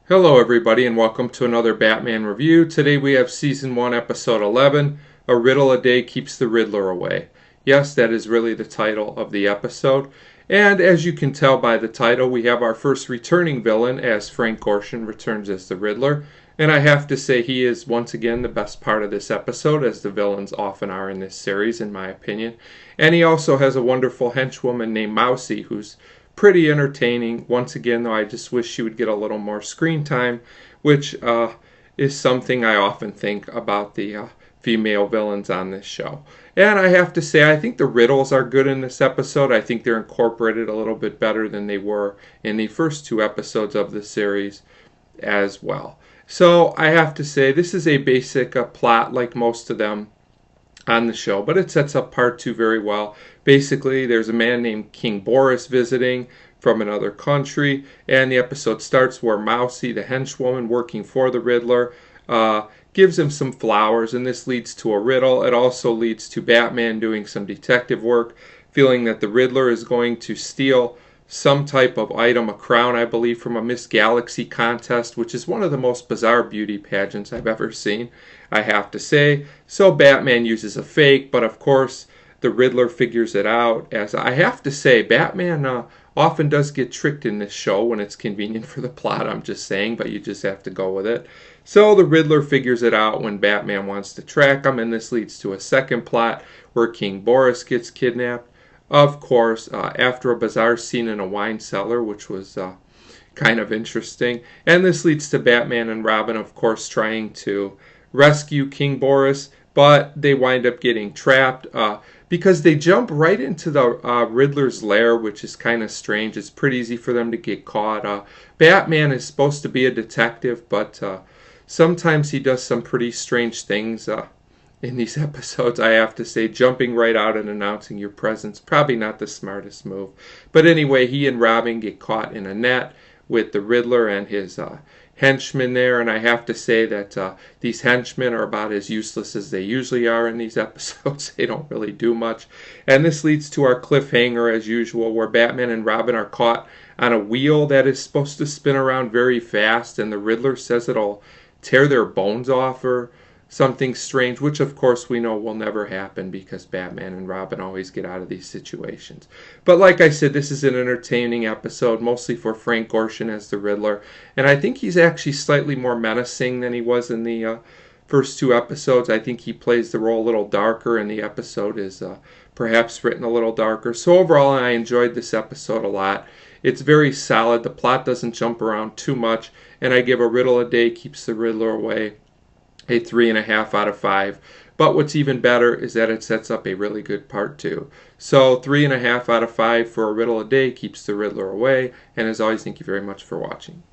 Hello everybody and welcome to another Batman review. Today we have Season 1, Episode 11, A Riddle a Day Keeps the Riddler Away. Yes, that is really the title of the episode. And as you can tell by the title, we have our first returning villain as Frank Gorshin returns as the Riddler. And I have to say he is once again the best part of this episode, as the villains often are in this series in my opinion. And he also has a wonderful henchwoman named Mousy who's pretty entertaining. Once again, though, I just wish she would get a little more screen time, which is something I often think about the female villains on this show. And I have to say, I think the riddles are good in this episode. I think they're incorporated a little bit better than they were in the first two episodes of the series as well. So I have to say, this is a basic plot like most of them on the show, but it sets up part two very well. Basically, there's a man named King Boris visiting from another country, and the episode starts where Mousy, the henchwoman working for the Riddler, gives him some flowers, and this leads to a riddle. It also leads to Batman doing some detective work, feeling that the Riddler is going to steal some type of item, a crown, I believe, from a Miss Galaxy contest, which is one of the most bizarre beauty pageants I've ever seen, I have to say. So Batman uses a fake, but of course the Riddler figures it out. As I have to say, Batman often does get tricked in this show when it's convenient for the plot, I'm just saying, but you just have to go with it. So the Riddler figures it out when Batman wants to track him, and this leads to a second plot where King Boris gets kidnapped. Of course, after a bizarre scene in a wine cellar, which was kind of interesting. And this leads to Batman and Robin, of course, trying to rescue King Boris, but they wind up getting trapped because they jump right into the Riddler's lair, which is kind of strange. It's pretty easy for them to get caught. Batman is supposed to be a detective, but sometimes he does some pretty strange things in these episodes, I have to say. Jumping right out and announcing your presence, probably not the smartest move. But anyway, he and Robin get caught in a net with the Riddler and his henchmen there, and I have to say that these henchmen are about as useless as they usually are in these episodes. They don't really do much. And this leads to our cliffhanger, as usual, where Batman and Robin are caught on a wheel that is supposed to spin around very fast, and the Riddler says it'll tear their bones off or something strange, which of course we know will never happen because Batman and Robin always get out of these situations. But like I said, this is an entertaining episode, mostly for Frank Gorshin as the Riddler, and I think he's actually slightly more menacing than he was in the first two episodes. I think he plays the role a little darker, and the episode is perhaps written a little darker. So overall, I enjoyed this episode a lot. It's very solid. The plot doesn't jump around too much, and I give A Riddle a Day Keeps the Riddler Away a 3.5 out of 5. But what's even better is that it sets up a really good part 2. So 3.5 out of 5 for A Riddle a Day Keeps the Riddler Away. And as always, thank you very much for watching.